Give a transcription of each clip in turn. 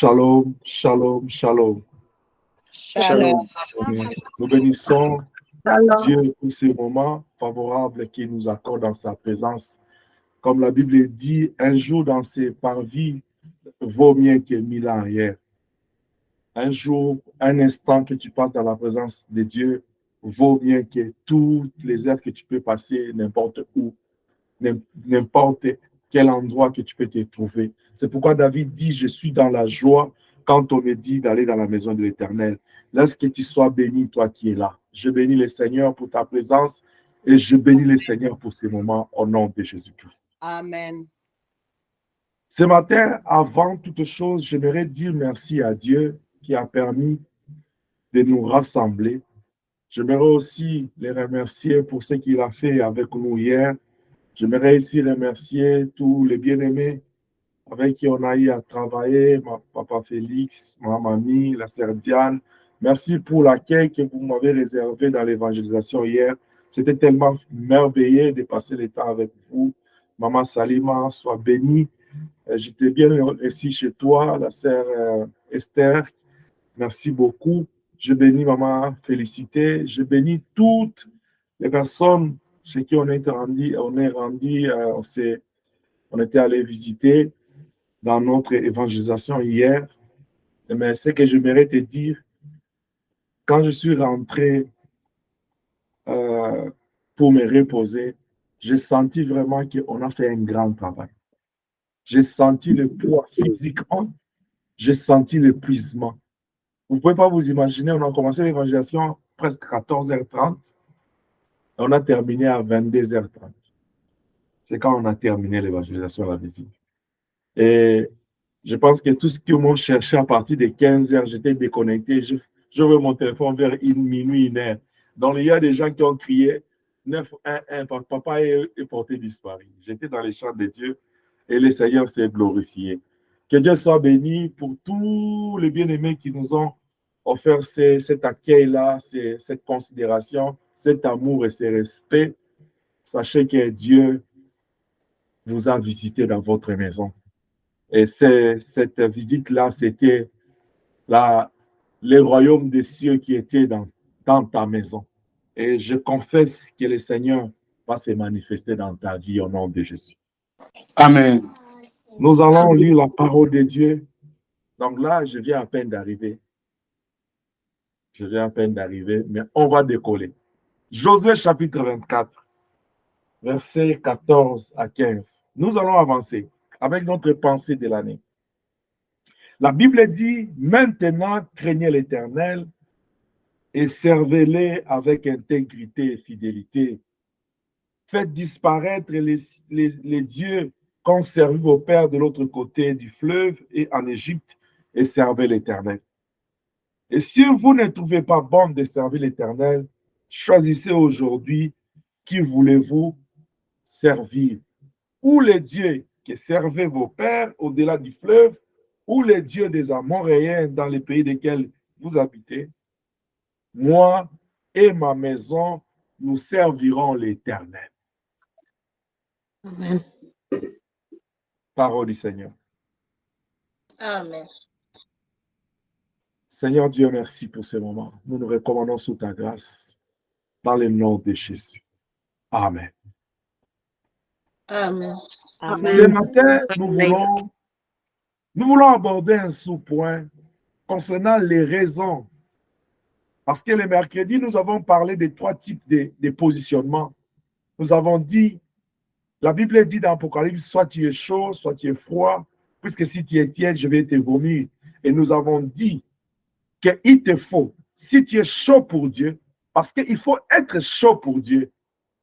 Shalom, shalom, shalom. Shalom. Nous bénissons Shalom. Dieu pour ces moments favorables qu'il nous accorde dans sa présence. Comme la Bible dit, un jour dans ses parvis vaut mieux que 1000 ans arrière. Un jour, un instant que tu passes dans la présence de Dieu vaut mieux que toutes les heures que tu peux passer n'importe où, n'importe quel endroit que tu peux te trouver. C'est pourquoi David dit, je suis dans la joie quand on me dit d'aller dans la maison de l'Éternel. Laisse que tu sois béni, toi qui es là. Je bénis le Seigneur pour ta présence et je bénis le Seigneur pour ces moments au nom de Jésus-Christ. Amen. Ce matin, avant toute chose, j'aimerais dire merci à Dieu qui a permis de nous rassembler. J'aimerais aussi les remercier pour ce qu'il a fait avec nous hier. J'aimerais aussi remercier tous les bien-aimés avec qui on a eu à travailler, papa Félix, ma mamie, la sœur Diane. Merci pour l'accueil que vous m'avez réservé dans l'évangélisation hier. C'était tellement merveilleux de passer le temps avec vous. Maman Salima, sois bénie. J'étais bien ici chez toi, la sœur Esther. Merci beaucoup. Je bénis maman Félicité. Je bénis toutes les personnes chez qui on était allé visiter dans notre évangélisation hier. Mais ce que j'aimerais te dire, quand je suis rentré pour me reposer, j'ai senti vraiment qu'on a fait un grand travail. J'ai senti le poids physiquement, j'ai senti l'épuisement. Vous ne pouvez pas vous imaginer, on a commencé l'évangélisation presque 14h30 et on a terminé à 22h30. C'est quand on a terminé l'évangélisation à la visite. Et je pense que tout ce que moi cherchais à partir de 15h, j'étais déconnecté. Je veux mon téléphone vers minuit, 1h. Donc, il y a des gens qui ont crié 911, papa est porté disparu. J'étais dans les chants de Dieu et le Seigneur s'est glorifié. Que Dieu soit béni pour tous les bien-aimés qui nous ont offert cet accueil-là, cette considération, cet amour et ce respect. Sachez que Dieu vous a visité dans votre maison. Et cette visite-là, c'était le royaume des cieux qui était dans ta maison. Et je confesse que le Seigneur va se manifester dans ta vie au nom de Jésus. Amen. Nous allons lire la parole de Dieu. Donc là, je viens à peine d'arriver. Mais on va décoller. Josué chapitre 24, versets 14 à 15. Nous allons avancer avec notre pensée de l'année. La Bible dit, maintenant craignez l'Éternel et servez-le avec intégrité et fidélité. Faites disparaître les dieux qu'ont servi vos pères de l'autre côté du fleuve et en Égypte et servez l'Éternel. Et si vous ne trouvez pas bon de servir l'Éternel, choisissez aujourd'hui qui voulez-vous servir. Ou les dieux que servaient vos pères au-delà du fleuve, ou les dieux des Amoréens dans les pays desquels vous habitez. Moi et ma maison, nous servirons l'Éternel. Amen. Parole du Seigneur. Amen. Seigneur Dieu, merci pour ce moment. Nous nous recommandons sous ta grâce, dans le nom de Jésus. Amen. Amen. Ce matin, nous voulons aborder un sous-point concernant les raisons. Parce que le mercredi, nous avons parlé des 3 types de positionnements. Nous avons dit, la Bible dit dans l'Apocalypse, soit tu es chaud, soit tu es froid, puisque si tu es tiède, je vais te vomir. Et nous avons dit qu'il te faut, si tu es chaud pour Dieu, parce qu'il faut être chaud pour Dieu.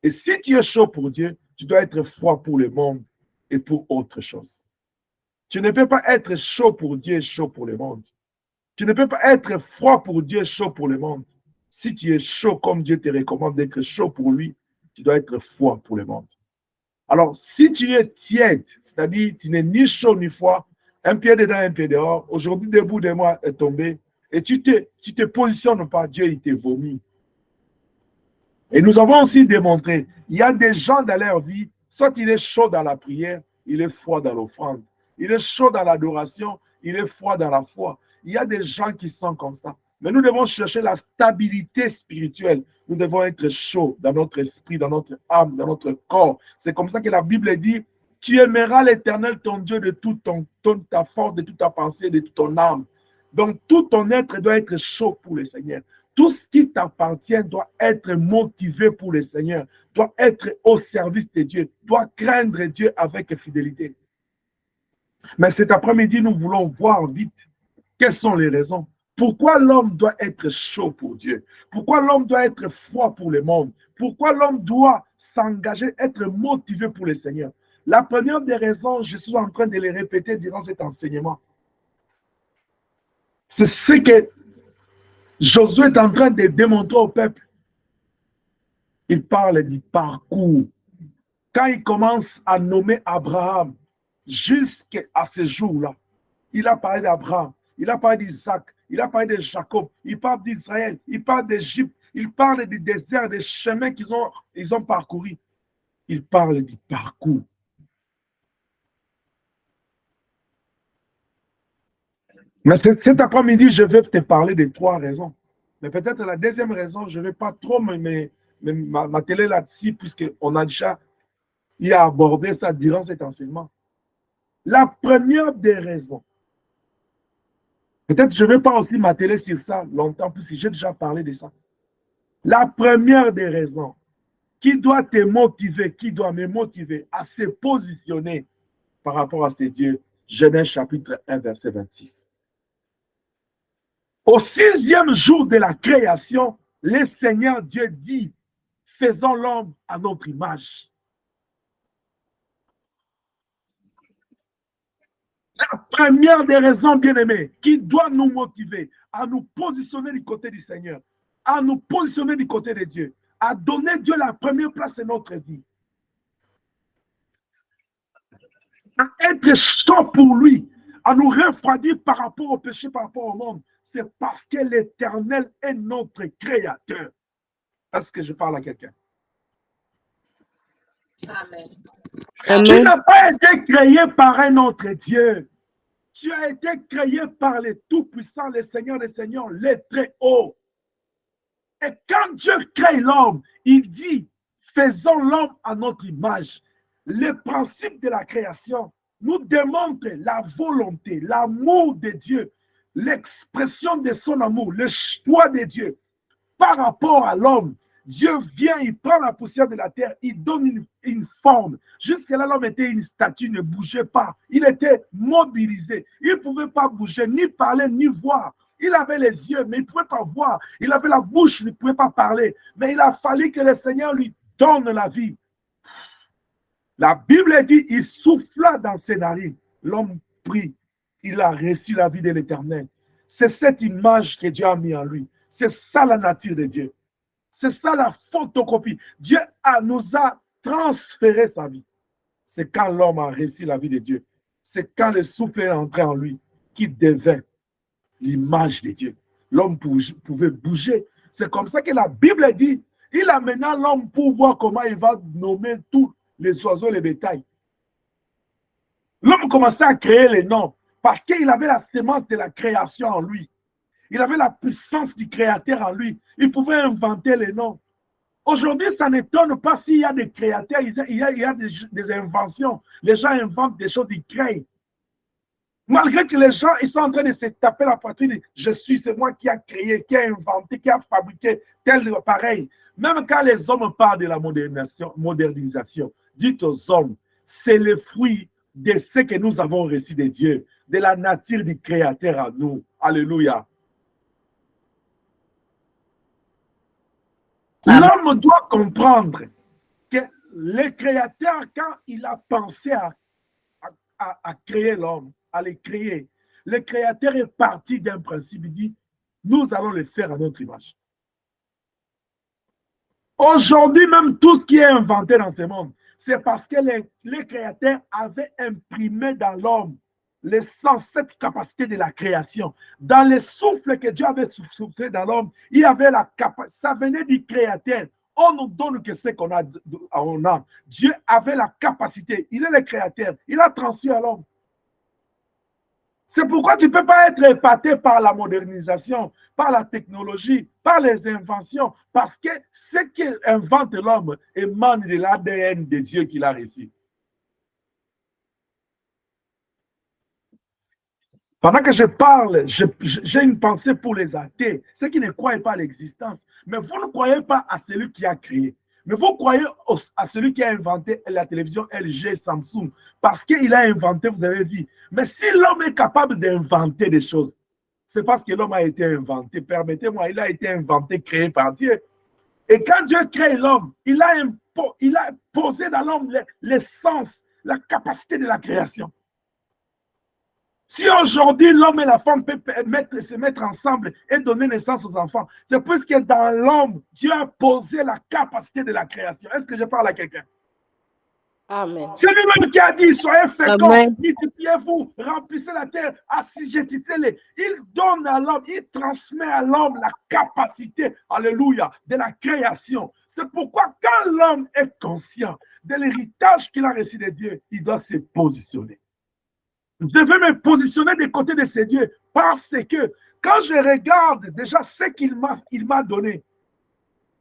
Et si tu es chaud pour Dieu, tu dois être froid pour le monde et pour autre chose. Tu ne peux pas être chaud pour Dieu et chaud pour le monde. Tu ne peux pas être froid pour Dieu et chaud pour le monde. Si tu es chaud comme Dieu te recommande d'être chaud pour lui, tu dois être froid pour le monde. Alors, si tu es tiède, c'est-à-dire tu n'es ni chaud ni froid, un pied dedans, un pied dehors, aujourd'hui, debout de moi est tombé, et tu te positionnes pas, Dieu, il te vomit. Et nous avons aussi démontré, il y a des gens dans leur vie, soit il est chaud dans la prière, il est froid dans l'offrande. Il est chaud dans l'adoration, il est froid dans la foi. Il y a des gens qui sont comme ça. Mais nous devons chercher la stabilité spirituelle. Nous devons être chauds dans notre esprit, dans notre âme, dans notre corps. C'est comme ça que la Bible dit, tu aimeras l'Éternel, ton Dieu, de toute ta force, de toute ta pensée, de toute ton âme. Donc, tout ton être doit être chaud pour le Seigneur. Tout ce qui t'appartient doit être motivé pour le Seigneur, doit être au service de Dieu, doit craindre Dieu avec fidélité. Mais cet après-midi, nous voulons voir vite quelles sont les raisons. Pourquoi l'homme doit être chaud pour Dieu? Pourquoi l'homme doit être froid pour le monde? Pourquoi l'homme doit s'engager, être motivé pour le Seigneur? La première des raisons, je suis en train de les répéter durant cet enseignement. C'est ce que Josué est en train de démontrer au peuple. Il parle du parcours. Quand il commence à nommer Abraham, jusqu'à ce jour-là, il a parlé d'Abraham, il a parlé d'Isaac, il a parlé de Jacob, il parle d'Israël, il parle d'Égypte, il parle du désert, des chemins qu'ils ont parcourus. Il parle du parcours. Mais cet après-midi, je vais te parler de 3 raisons. Mais peut-être la deuxième raison, je ne vais pas trop m'atteler là-dessus, puisqu'on a déjà abordé ça durant cet enseignement. La première des raisons, peut-être je ne vais pas aussi m'atteler sur ça longtemps, puisque j'ai déjà parlé de ça. La première des raisons qui doit te motiver, qui doit me motiver à se positionner par rapport à ces dieux, Genèse chapitre 1, verset 26. Au 6e jour de la création, le Seigneur Dieu dit, faisons l'homme à notre image. La première des raisons, bien-aimés, qui doit nous motiver à nous positionner du côté du Seigneur, à nous positionner du côté de Dieu, à donner Dieu la première place dans notre vie, à être chaud pour lui, à nous refroidir par rapport au péché, par rapport au monde. C'est parce que l'Éternel est notre créateur. Est-ce que je parle à quelqu'un? Amen. Tu n'as pas été créé par un autre Dieu. Tu as été créé par le Tout-Puissant, le Seigneur des Seigneurs, le Très-Haut. Et quand Dieu crée l'homme, il dit, faisons l'homme à notre image. Le principe de la création nous démontre la volonté, l'amour de Dieu, l'expression de son amour, le choix de Dieu par rapport à l'homme. Dieu vient, il prend la poussière de la terre, il donne une forme. Jusque-là, l'homme était une statue, il ne bougeait pas. Il était mobilisé. Il ne pouvait pas bouger, ni parler, ni voir. Il avait les yeux, mais il ne pouvait pas voir. Il avait la bouche, il ne pouvait pas parler. Mais il a fallu que le Seigneur lui donne la vie. La Bible dit, il souffla dans ses narines. L'homme prit, il a reçu la vie de l'Éternel. C'est cette image que Dieu a mis en lui. C'est ça la nature de Dieu. C'est ça la photocopie. Dieu nous a transféré sa vie. C'est quand l'homme a reçu la vie de Dieu. C'est quand le souffle est entré en lui qui devint l'image de Dieu. L'homme pouvait bouger. C'est comme ça que la Bible dit, il a maintenant l'homme pour voir comment il va nommer tous les oiseaux, les bétails. L'homme commençait à créer les noms parce qu'il avait la sémence de la création en lui. Il avait la puissance du créateur en lui. Il pouvait inventer les noms. Aujourd'hui, ça n'étonne pas s'il y a des créateurs, il y a des inventions. Les gens inventent des choses, ils créent. Malgré que les gens ils sont en train de se taper la poitrine, c'est moi qui a créé, qui a inventé, qui a fabriqué tel appareil. Même quand les hommes parlent de la modernisation, dites aux hommes, c'est le fruit de ce que nous avons reçu de Dieu, de la nature du Créateur à nous. Alléluia. L'homme doit comprendre que le Créateur, quand il a pensé à créer l'homme, à le créer, le Créateur est parti d'un principe, il dit, nous allons le faire à notre image. Aujourd'hui, même tout ce qui est inventé dans ce monde, c'est parce que le Créateur avait imprimé dans l'homme les sens, cette capacité de la création. Dans le souffle que Dieu avait soufflé dans l'homme, il y avait la capacité, ça venait du Créateur. On nous donne que ce qu'on a. Dieu avait la capacité, il est le Créateur, il a transmis à l'homme. C'est pourquoi tu ne peux pas être épaté par la modernisation, par la technologie, par les inventions, parce que ce qu'invente l'homme émane de l'ADN de Dieu qu'il a reçu. Pendant que je parle, j'ai une pensée pour les athées, ceux qui ne croient pas à l'existence. Mais vous ne croyez pas à celui qui a créé. Mais vous croyez à celui qui a inventé la télévision LG, Samsung, parce qu'il a inventé, vous avez dit. Mais si l'homme est capable d'inventer des choses, c'est parce que l'homme a été inventé. Permettez-moi, il a été inventé, créé par Dieu. Et quand Dieu crée l'homme, il a posé dans l'homme l'essence, la capacité de la création. Si aujourd'hui l'homme et la femme peuvent se mettre ensemble et donner naissance aux enfants, c'est parce que dans l'homme, Dieu a posé la capacité de la création. Est-ce que je parle à quelqu'un? Amen. C'est lui-même qui a dit, soyez féconds, multipliez-vous, remplissez la terre, assujettissez-les. Il donne à l'homme, il transmet à l'homme la capacité, alléluia, de la création. C'est pourquoi quand l'homme est conscient de l'héritage qu'il a reçu de Dieu, il doit se positionner. Je veux me positionner des côtés de ces dieux parce que quand je regarde déjà ce qu'il m'a donné,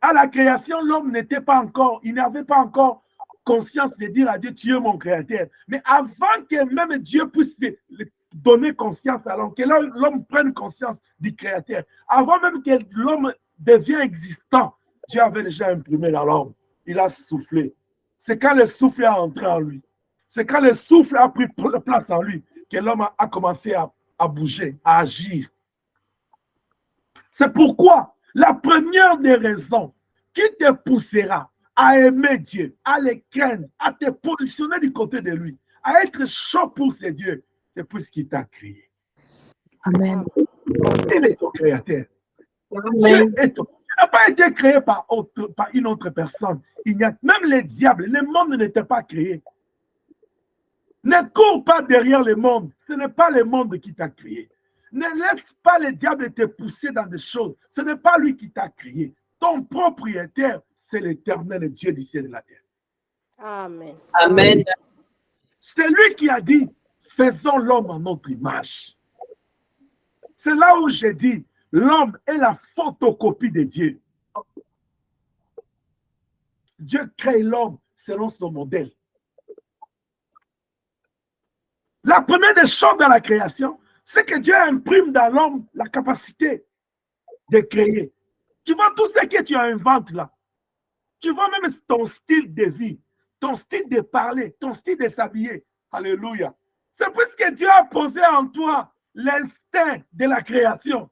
à la création, l'homme n'était pas encore, il n'avait pas encore conscience de dire à Dieu, tu es mon créateur. Mais avant que même Dieu puisse donner conscience à l'homme, que l'homme prenne conscience du créateur, avant même que l'homme devienne existant, Dieu avait déjà imprimé dans l'homme. Il a soufflé. C'est quand le souffle est entré en lui. C'est quand le souffle a pris place en lui que l'homme a commencé à bouger, à agir. C'est pourquoi la première des raisons qui te poussera à aimer Dieu, à le craindre, à te positionner du côté de lui, à être chaud pour ses dieux, c'est puisqu'il t'a créé. Amen. Il est ton créateur. Amen. Tu n'as pas été créé par une autre personne. Même les diables, le monde n'était pas créé. Ne cours pas derrière le monde. Ce n'est pas le monde qui t'a créé. Ne laisse pas le diable te pousser dans des choses. Ce n'est pas lui qui t'a créé. Ton propriétaire, c'est l'Éternel Dieu du ciel et de la terre. Amen. Amen. C'est lui qui a dit, faisons l'homme en notre image. C'est là où j'ai dit, l'homme est la photocopie de Dieu. Dieu crée l'homme selon son modèle. La première des choses dans la création, c'est que Dieu imprime dans l'homme la capacité de créer. Tu vois tout ce que tu inventes là. Tu vois même ton style de vie, ton style de parler, ton style de s'habiller. Alléluia. C'est parce que Dieu a posé en toi l'instinct de la création.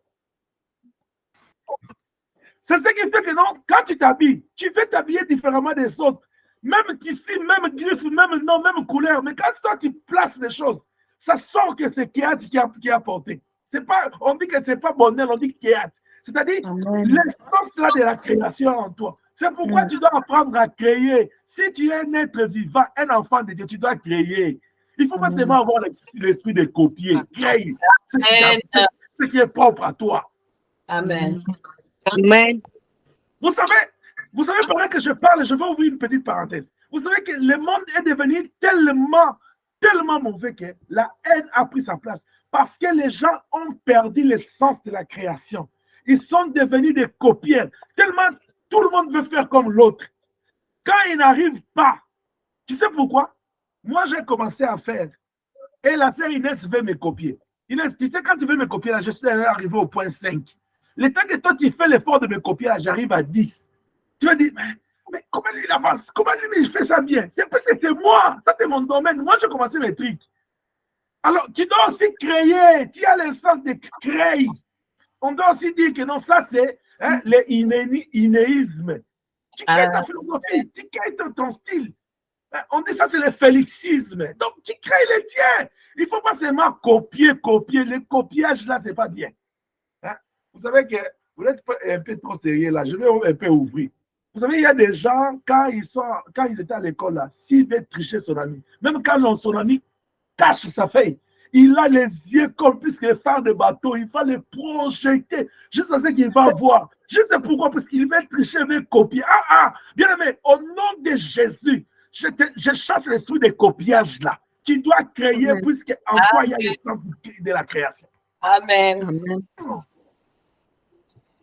C'est ce qui fait que non, quand tu t'habilles, tu veux t'habiller différemment des autres. Même tissu, même griffe, même nom, même couleur. Mais quand toi, tu places les choses, ça sort que c'est Kéat qui a porté. Pas, on dit que ce n'est pas Bonnel, on dit Kéat. C'est-à-dire l'essence là de la création en toi. C'est pourquoi tu dois apprendre à créer. Si tu es un être vivant, un enfant de Dieu, tu dois créer. Il ne faut pas seulement avoir l'esprit de copier. Créer ce qui est propre à toi. Amen. Amen. Vous savez, pendant que je parle, je vais ouvrir une petite parenthèse. Vous savez que le monde est devenu tellement mauvais que la haine a pris sa place. Parce que les gens ont perdu l'essence de la création. Ils sont devenus des copieurs. Tellement tout le monde veut faire comme l'autre. Quand ils n'arrivent pas, tu sais pourquoi? Moi, j'ai commencé à faire. Et la sœur Inès veut me copier. Inès, tu sais, quand tu veux me copier, là, je suis arrivé au point 5. Le temps que toi, tu fais l'effort de me copier, là, j'arrive à 10. Tu vas dire, mais comment il avance? Comment il fait ça bien? C'est parce que c'était moi. Ça, c'est mon domaine. Moi, j'ai commencé mes trucs. Alors, tu dois aussi créer. Tu as l'essence de créer. On doit aussi dire que non, ça, c'est l'inéisme. Tu crées ta philosophie, tu crées ton style. On dit ça, c'est le félixisme. Donc, tu crées les tiens. Il ne faut pas seulement copier. Le copiage, là, ce n'est pas bien. Hein? Vous savez que vous êtes un peu trop sérieux, là. Je vais un peu ouvrir. Vous savez, il y a des gens, quand ils étaient à l'école, là, s'ils veulent tricher son ami, même quand son ami cache sa feuille, il a les yeux comme plus que les phares de bateau, il va les projeter jusqu'à ce qu'il va voir. Je sais pourquoi, parce qu'il veut tricher, il veut copier. Bien aimé, au nom de Jésus, je chasse l'esprit de copiage là. Tu dois créer Amen. puisque en toi, il y a l'essence de la création. Amen. Amen.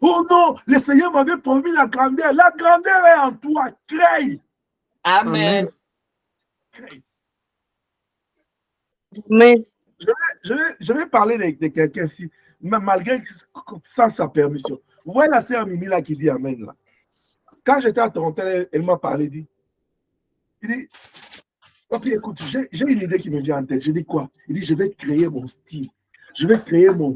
Oh non, le Seigneur m'avait promis la grandeur. La grandeur est en toi. Crée. Amen. Crée. Amen. Je vais parler de quelqu'un ici, malgré sans sa permission. Vous voyez la sœur Mimi là qui dit Amen là. Quand j'étais à Toronto, elle m'a parlé, il dit, ok, écoute, j'ai une idée qui me vient en tête. Je dis quoi? Il dit, je vais créer mon style. Je vais créer mon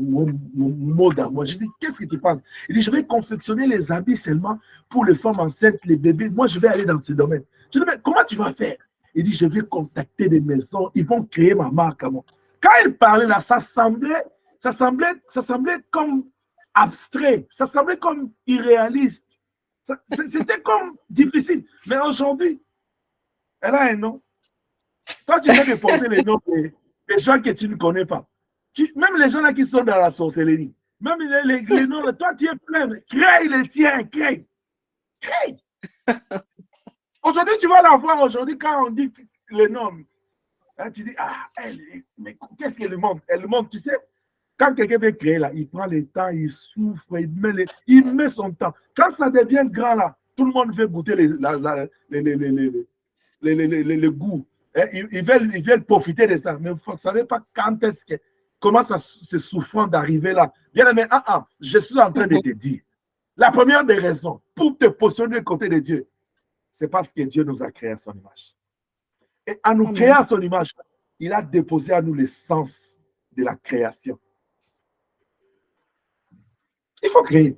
mode à moi. Je dis, qu'est-ce que tu penses? Il dit, je vais confectionner les habits seulement pour les femmes enceintes, les bébés. Moi, je vais aller dans ce domaine. Je dis, mais comment tu vas faire? Il dit, je vais contacter des maisons. Ils vont créer ma marque à moi. Quand il parlait là, ça semblait comme abstrait. Ça semblait comme irréaliste. C'était comme difficile. Mais aujourd'hui, elle a un nom. Toi, tu viens de porter les noms des gens que tu ne connais pas. Même les gens là qui sont dans la sorcellerie, même les noms, toi, tu es plein. Crée les tiens, crée. Crée. Aujourd'hui, tu vas la voir aujourd'hui quand on dit le nom. Là, tu dis, ah, mais qu'est-ce qu'elle montre? Elle montre, tu sais, quand quelqu'un veut créer là, il prend le temps, il souffre, il met son temps. Quand ça devient grand là, tout le monde veut goûter le goût. Ils veulent profiter de ça. Mais vous ne savez pas quand est-ce que, comment ça c'est souffrant d'arriver là. Bien aimé, je suis en train de te dire. La première des raisons pour te positionner du côté de Dieu, c'est parce que Dieu nous a créé à son image. Et en nous créant à son image, il a déposé à nous l'essence de la création. Il faut créer.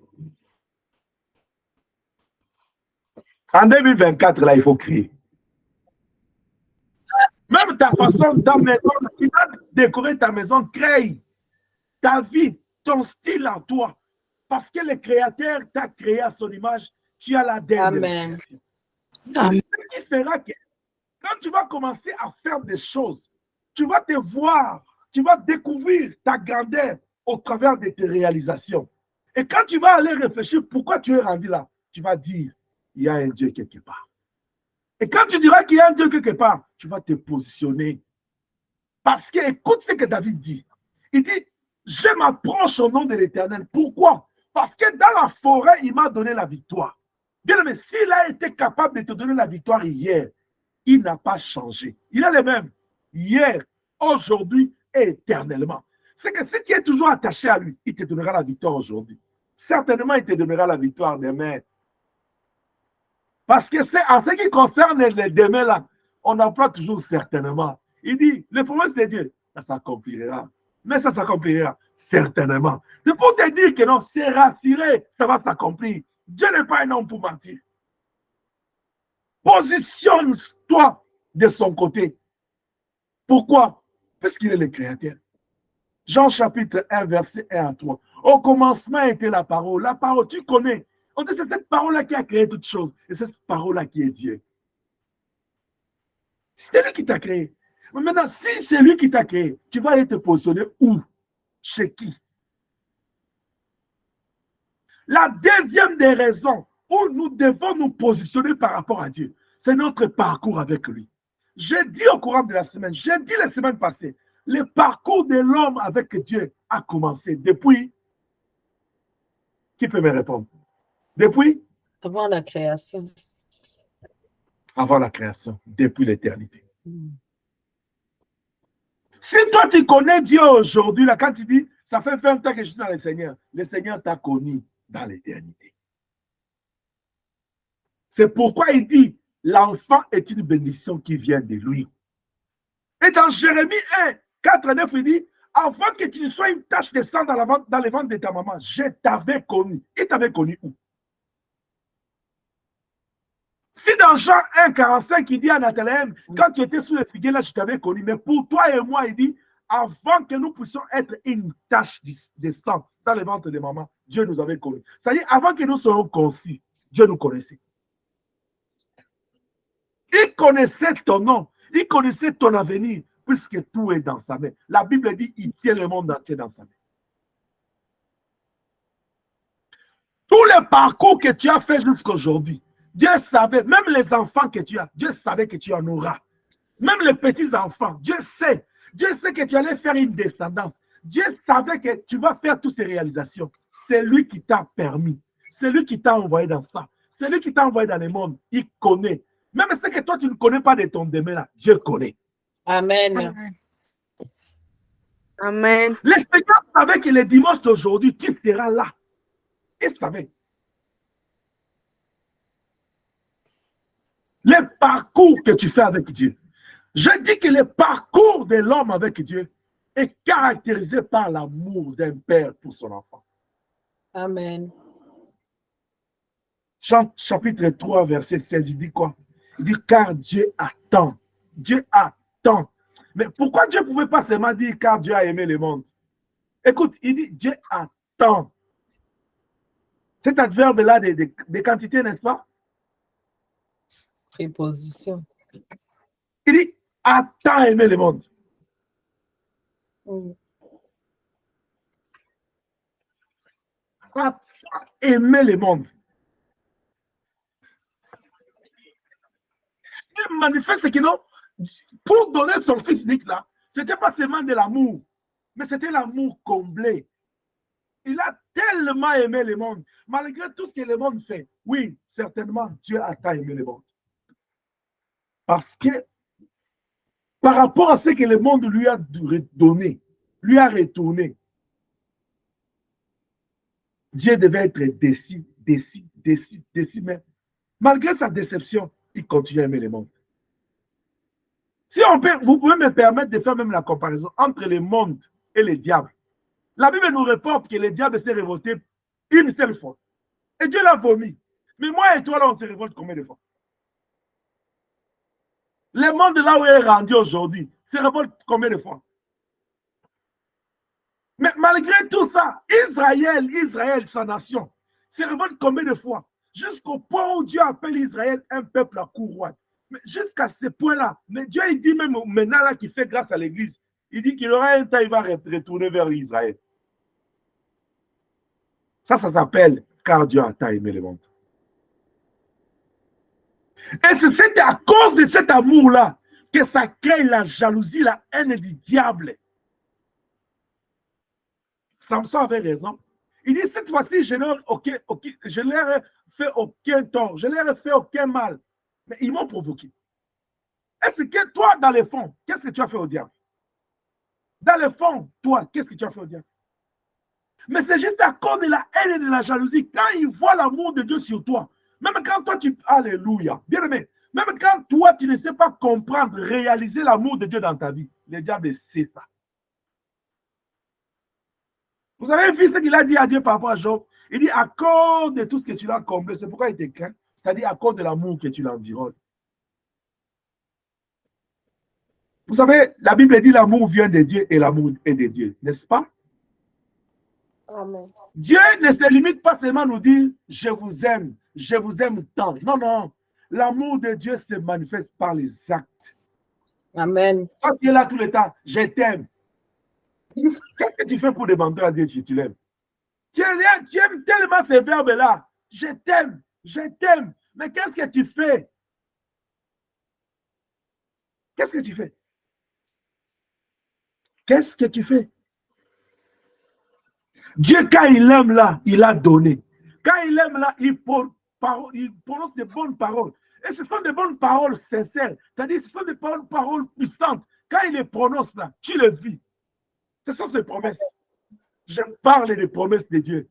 En 2024, là, il faut créer. Même ta façon, ta maison, tu vas décorer ta maison, crée ta vie, ton style en toi. Parce que le Créateur t'a créé à son image, tu as la dernière. Amen. Ce qui fera que quand tu vas commencer à faire des choses, tu vas te voir, tu vas découvrir ta grandeur au travers de tes réalisations. Et quand tu vas aller réfléchir pourquoi tu es rendu là, tu vas dire, il y a un Dieu quelque part. Et quand tu diras qu'il y a un Dieu quelque part, tu vas te positionner. Parce que, écoute ce que David dit. Il dit, je m'approche au nom de l'Éternel. Pourquoi? Parce que dans la forêt, il m'a donné la victoire. Bien aimé, s'il a été capable de te donner la victoire hier, il n'a pas changé. Il est le même. Hier, aujourd'hui et éternellement. C'est que si tu es toujours attaché à lui, il te donnera la victoire aujourd'hui. Certainement, il te donnera la victoire demain. Parce que c'est en ce qui concerne les demain là, on emploie toujours certainement. Il dit, les promesses de Dieu, ça s'accomplira. Mais ça s'accomplira certainement. C'est pour te dire que non, c'est rassuré, ça va s'accomplir. Dieu n'est pas un homme pour mentir. Positionne-toi de son côté. Pourquoi? Parce qu'il est le Créateur. Jean chapitre 1, verset 1 à 3. Au commencement était la parole. La parole, tu connais. On dit c'est cette parole-là qui a créé toutes choses. Et c'est cette parole-là qui est Dieu. C'est lui qui t'a créé. Mais maintenant, si c'est lui qui t'a créé, tu vas aller te positionner où? Chez qui? La deuxième des raisons où nous devons nous positionner par rapport à Dieu, c'est notre parcours avec lui. J'ai dit au courant de la semaine, j'ai dit la semaine passée, le parcours de l'homme avec Dieu a commencé depuis. Qui peut me répondre? Depuis? Avant la création. Avant la création, depuis l'éternité. Si toi tu connais Dieu aujourd'hui, là, quand tu dis, ça fait 20 ans que je suis dans le Seigneur t'a connu dans l'éternité. C'est pourquoi il dit, l'enfant est une bénédiction qui vient de lui. Et dans Jérémie 1, 4 et 9, il dit, avant que tu ne sois une tache de sang dans les ventres de ta maman, je t'avais connu. Il t'avait connu où? Si dans Jean 1, 45, il dit à Nathanaël, quand tu étais sous le figuier, là, je t'avais connu. Mais pour toi et moi, il dit, avant que nous puissions être une tache de sang dans le ventre de maman, Dieu nous avait connus. C'est-à-dire, avant que nous soyons conçus, Dieu nous connaissait. Il connaissait ton nom, il connaissait ton avenir, puisque tout est dans sa main. La Bible dit, il tient le monde entier dans sa main. Tout le parcours que tu as fait jusqu'à aujourd'hui, Dieu savait, même les enfants que tu as, Dieu savait que tu en auras. Même les petits-enfants, Dieu sait que tu allais faire une descendance. Dieu savait que tu vas faire toutes ces réalisations. C'est lui qui t'a permis. C'est lui qui t'a envoyé dans ça. C'est lui qui t'a envoyé dans le monde. Il connaît. Même ce que toi, tu ne connais pas de ton demain là, Dieu connaît. Amen. Amen. Le Seigneur savait que le dimanche d'aujourd'hui, tu seras là. Il savait. Le parcours que tu fais avec Dieu. Je dis que le parcours de l'homme avec Dieu est caractérisé par l'amour d'un père pour son enfant. Amen. Jean chapitre 3, verset 16, il dit quoi? Il dit car Dieu attend. Dieu attend. Mais pourquoi Dieu ne pouvait pas seulement dire car Dieu a aimé le monde? Écoute, il dit Dieu attend. Cet adverbe-là de quantité, n'est-ce pas? Préposition. Il dit attend aimer le monde. Attend aimer le monde. Il manifeste que non, pour donner son fils unique là, ce n'était pas seulement de l'amour, mais c'était l'amour comblé. Il a tellement aimé le monde, malgré tout ce que le monde fait. Oui, certainement, Dieu a tant aimé le monde. Parce que, par rapport à ce que le monde lui a donné, lui a retourné, Dieu devait être déçu, mais malgré sa déception, il continue à aimer le monde. Si on peut, vous pouvez me permettre de faire même la comparaison entre le monde et le diable. La Bible nous reporte que le diable s'est révolté une seule fois. Et Dieu l'a vomi. Mais moi et toi, là, on se révolte combien de fois? Le monde là où il est rendu aujourd'hui se révolte combien de fois? Mais malgré tout ça, Israël, sa nation, se révolte combien de fois? Jusqu'au point où Dieu appelle Israël un peuple à couronne. Mais jusqu'à ce point-là, mais Dieu il dit même maintenant là qu'il fait grâce à l'Église, il dit qu'il aura un temps, il va retourner vers Israël. Ça s'appelle car Dieu a tant aimé le monde. Et c'est à cause de cet amour-là que ça crée la jalousie, la haine du diable. Samson avait raison. Il dit, cette fois-ci, je leur ai fait aucun tort, je leur ai fait aucun mal. Mais ils m'ont provoqué. Est-ce que toi, dans le fond, qu'est-ce que tu as fait au diable? Dans le fond, toi, qu'est-ce que tu as fait au diable? Mais c'est juste à cause de la haine et de la jalousie. Quand ils voient l'amour de Dieu sur toi, même quand toi, Alléluia, bien aimé, même quand toi, tu ne sais pas comprendre, réaliser l'amour de Dieu dans ta vie, le diable sait ça. Vous avez vu ce qu'il a dit à Dieu par rapport à Job? Il dit, à cause de tout ce que tu l'as comblé, c'est pourquoi il te craint. C'est-à-dire à cause de l'amour que tu l'environnes. Vous savez, la Bible dit l'amour vient de Dieu et l'amour est de Dieu, n'est-ce pas? Amen. Dieu ne se limite pas seulement à nous dire je vous aime tant. Non, non. L'amour de Dieu se manifeste par les actes. Amen. Quand tu es là tout le temps, je t'aime. Qu'est-ce que tu fais pour demander à Dieu si tu l'aimes? Tu aimes tellement ces verbes-là. Je t'aime, je t'aime. Mais qu'est-ce que tu fais? Qu'est-ce que tu fais? Qu'est-ce que tu fais? Dieu, quand il aime là, il a donné. Quand il aime là, il prononce de bonnes paroles. Et ce sont des bonnes paroles sincères. C'est-à-dire, ce sont des bonnes paroles puissantes. Quand il les prononce là, tu le vis. Ce sont ses promesses. Je parle des promesses de Dieu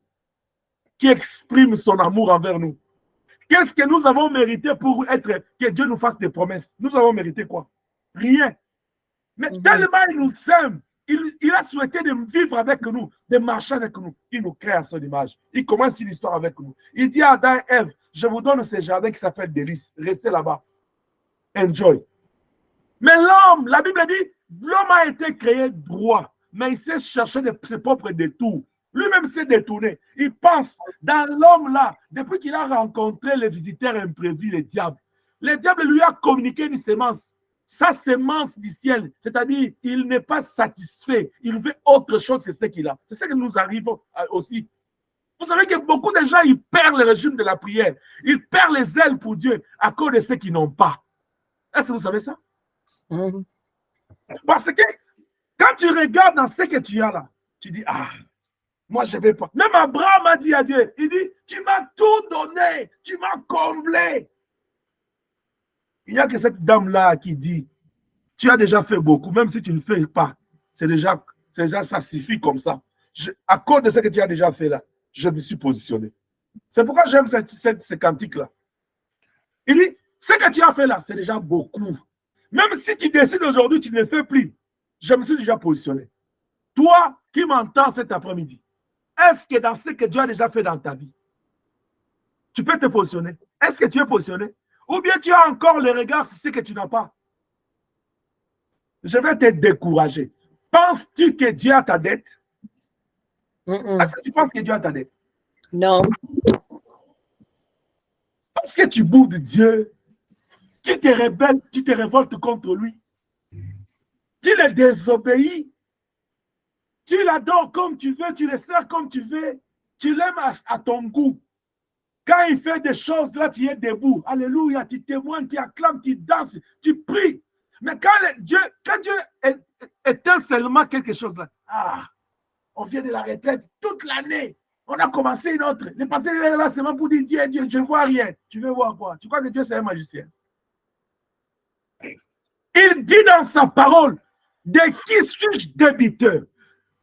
qui expriment son amour envers nous. Qu'est-ce que nous avons mérité pour que Dieu nous fasse des promesses? Nous avons mérité quoi? Rien. Mais tellement il nous aime, il a souhaité de vivre avec nous, de marcher avec nous. Il nous crée à son image. Il commence une histoire avec nous. Il dit à Adam et Ève, je vous donne ce jardin qui s'appelle délice. Restez là-bas. Enjoy. Mais l'homme, la Bible dit, l'homme a été créé droit, mais il s'est cherché ses propres détours. Lui-même s'est détourné. Il pense, dans l'homme-là, depuis qu'il a rencontré les visiteurs imprévus, le diable lui a communiqué une sémence. Sa sémence du ciel, c'est-à-dire il n'est pas satisfait, il veut autre chose que ce qu'il a. C'est ce que nous arrivons aussi. Vous savez que beaucoup de gens, ils perdent le régime de la prière, ils perdent les ailes pour Dieu à cause de ceux qui n'ont pas. Est-ce que vous savez ça? Mhm. Parce que quand tu regardes dans ce que tu as là, tu dis, ah, moi je ne vais pas. Même Abraham a dit à Dieu, il dit, tu m'as tout donné, tu m'as comblé. Il n'y a que cette dame-là qui dit, tu as déjà fait beaucoup, même si tu ne fais pas, c'est déjà, ça suffit comme ça. À cause de ce que tu as déjà fait là, je me suis positionné. C'est pourquoi j'aime ce cantique-là. Il dit, ce que tu as fait là, c'est déjà beaucoup. Même si tu décides aujourd'hui, tu ne le fais plus, je me suis déjà positionné. Toi qui m'entends cet après-midi, est-ce que dans ce que Dieu a déjà fait dans ta vie, tu peux te positionner? Est-ce que tu es positionné? Ou bien tu as encore le regard sur ce que tu n'as pas? Je vais te décourager. Penses-tu que Dieu a ta dette? Est-ce que tu penses que Dieu a ta dette? Non. Parce que tu boudes Dieu, tu te rebelles, tu te révoltes contre lui. Tu le désobéis. Tu l'adores comme tu veux, tu le sers comme tu veux. Tu l'aimes à ton goût. Quand il fait des choses, là, tu es debout. Alléluia, tu témoignes, tu acclames, tu danses, tu pries. Mais quand Dieu éteint seulement quelque chose, là, on vient de la retraite toute l'année. On a commencé une autre. Le passé est là seulement pour dire Dieu, Dieu, je ne vois rien. Tu veux voir quoi? Tu crois que Dieu, c'est un magicien? Il dit dans sa parole, de qui suis-je débiteur?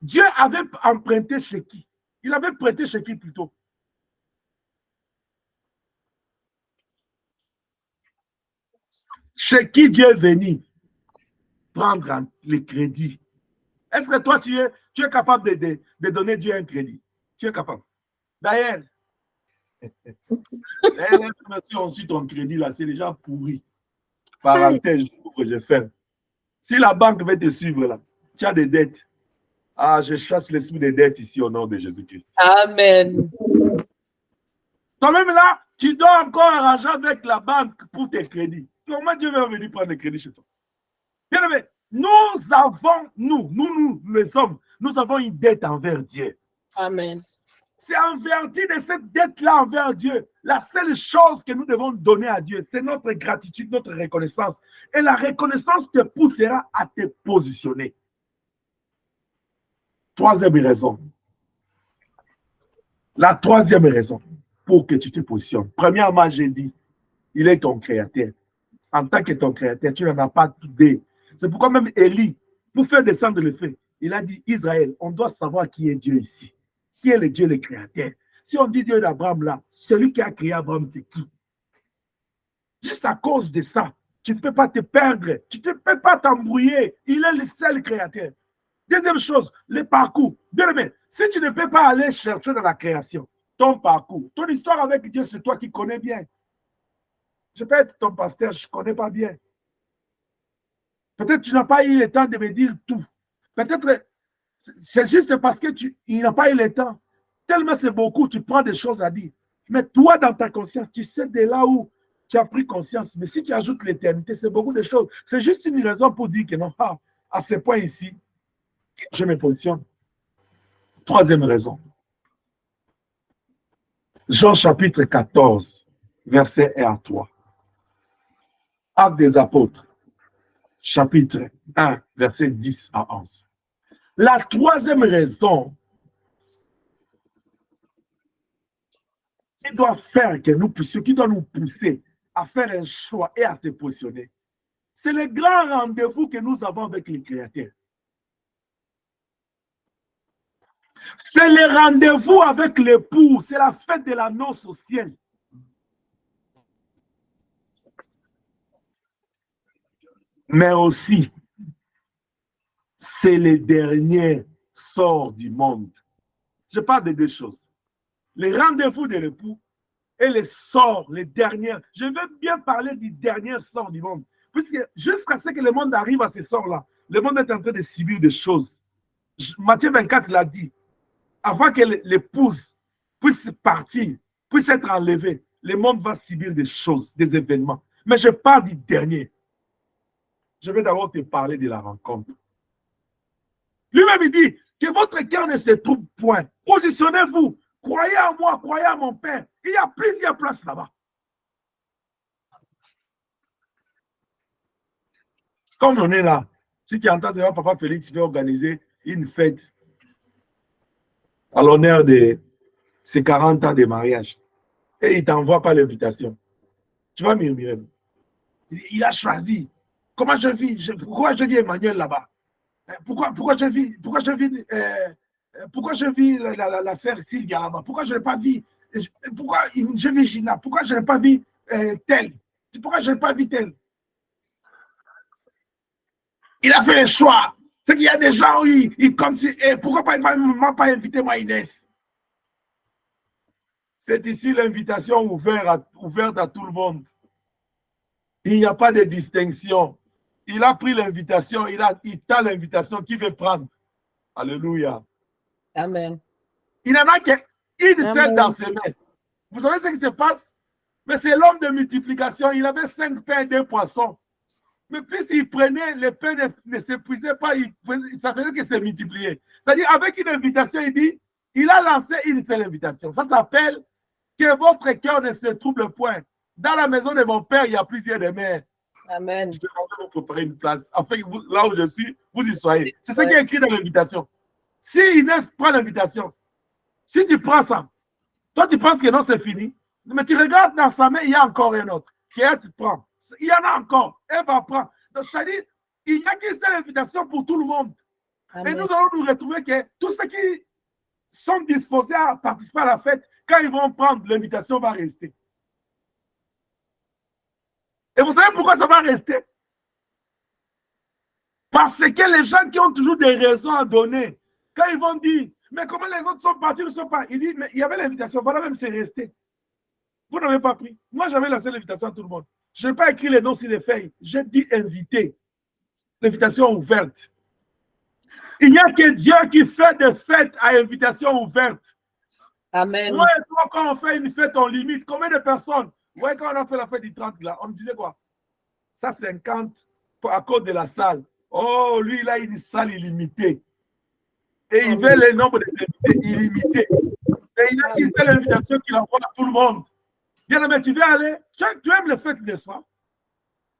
Dieu avait emprunté chez qui? Il avait prêté chez qui plutôt? Chez qui Dieu est venu prendre les crédits? Est-ce que toi, tu es capable de donner Dieu un crédit? Tu es capable. D'ailleurs, si on suit ton crédit, là, c'est déjà pourri. Parenthèse, je ferme. Si la banque veut te suivre, là, tu as des dettes. Ah, je chasse l'esprit des dettes ici au nom de Jésus-Christ. Amen. Toi-même là, tu dois encore arranger avec la banque pour tes crédits. Comment Dieu va venir prendre des crédits chez toi? Bien aimé, nous les hommes, nous avons une dette envers Dieu. Amen. C'est en vertu de cette dette-là envers Dieu. La seule chose que nous devons donner à Dieu, c'est notre gratitude, notre reconnaissance. Et la reconnaissance te poussera à te positionner. Troisième raison. La troisième raison pour que tu te positionnes. Premièrement, j'ai dit, il est ton créateur. En tant que ton créateur, tu n'en as pas tout dit. C'est pourquoi même Élie, pour faire descendre le feu, il a dit, Israël, on doit savoir qui est Dieu ici. Qui est le Dieu, le créateur. Si on dit Dieu d'Abraham là, celui qui a créé Abraham, c'est qui? Juste à cause de ça, tu ne peux pas te perdre. Tu ne peux pas t'embrouiller. Il est le seul créateur. Deuxième chose, le parcours. Bien aimé, si tu ne peux pas aller chercher dans la création, ton parcours, ton histoire avec Dieu, c'est toi qui connais bien. Je peux être ton pasteur, je ne connais pas bien. Peut-être que tu n'as pas eu le temps de me dire tout. Peut-être c'est juste parce que il n'a pas eu le temps. Tellement c'est beaucoup, tu prends des choses à dire. Mais toi, dans ta conscience, tu sais de là où tu as pris conscience. Mais si tu ajoutes l'éternité, c'est beaucoup de choses. C'est juste une raison pour dire que non, à ce point ici, je me positionne. Troisième raison. Jean chapitre 14, verset 1 à 3. Actes des apôtres, chapitre 1, verset 10 à 11. La troisième raison qui doit faire que nous puissions, qui doit nous pousser à faire un choix et à se positionner, c'est le grand rendez-vous que nous avons avec le Créateur. C'est le rendez-vous avec l'époux, c'est la fête de la noce au ciel. Mais aussi, c'est le dernier sort du monde. Je parle de deux choses. Le rendez-vous de l'époux et le sort, le dernier. Je veux bien parler du dernier sort du monde. Puisque jusqu'à ce que le monde arrive à ce sort-là, le monde est en train de subir des choses. Matthieu 24 l'a dit. Avant que l'épouse puisse partir, puisse être enlevée, le monde va subir des choses, des événements. Mais je parle du dernier. Je vais d'abord te parler de la rencontre. Lui-même, il dit que votre cœur ne se trouble point. Positionnez-vous. Croyez en moi, croyez en mon Père. Il y a plusieurs places là-bas. Comme on est là, si tu entends ça, Papa Félix veut organiser une fête à l'honneur de ses 40 ans de mariage. Et il ne t'envoie pas l'invitation. Tu vas murmurer. Il a choisi. Comment je vis? Pourquoi je vis Emmanuel là-bas? Pourquoi je vis la sœur Sylvia là-bas? Pourquoi je n'ai pas vu? Pourquoi je vis Gina? Pourquoi je n'ai pas vu tel? Pourquoi je n'ai pas vu tel? Il a fait le choix. C'est qu'il y a des gens, ils comme si, pourquoi pas, il ne m'a pas invité, moi, Inès? C'est ici l'invitation ouverte à tout le monde. Il n'y a pas de distinction. Il a pris l'invitation, il t'a l'invitation qu'il veut prendre. Alléluia. Amen. Il n'en a qu'une seule dans ses mains. Vous savez ce qui se passe? Mais c'est l'homme de multiplication. Il avait 5 pains et 2 poissons. Mais puisqu'il prenait, les pains ne s'épuisaient pas, ça faisait que c'est multiplié. C'est-à-dire, avec une invitation, il dit, il a lancé une seule invitation. Ça s'appelle que votre cœur ne se trouble point. Dans la maison de mon père, il y a plusieurs demeures. Amen. Je vais vous préparer une place. Enfin, là où je suis, vous y soyez. C'est ça qui est écrit dans l'invitation. Si Inès prend l'invitation, si tu prends ça, toi tu penses que non, c'est fini. Mais tu regardes dans sa main, il y a encore un autre. Qu'elle tu prends. Il y en a encore. Elle va prendre. C'est-à-dire, il n'y a qu'une seule invitation pour tout le monde. Amen. Et nous allons nous retrouver que tous ceux qui sont disposés à participer à la fête, quand ils vont prendre, l'invitation va rester. Et vous savez pourquoi ça va rester? Parce que les gens qui ont toujours des raisons à donner, quand ils vont dire, mais comment les autres sont partis, ils ne sont pas. Ils disent, mais il y avait l'invitation, voilà même c'est resté. Vous n'avez pas pris. Moi, j'avais lancé l'invitation à tout le monde. Je n'ai pas écrit les noms sur les feuilles. J'ai dit invité. L'invitation ouverte. Il n'y a que Dieu qui fait des fêtes à invitation ouverte. Amen. Moi et toi, quand on fait une fête, on limite. Combien de personnes? Ouais, quand on a fait la fête du 30, là, on disait quoi? Ça, 50 à cause de la salle. Oh, lui, il a une salle illimitée. Et il veut le nombre d'invités illimités. Et il a une seule invitation qu'il envoie à tout le monde. Bien, mais tu veux aller? Tu aimes les fêtes, n'est-ce pas?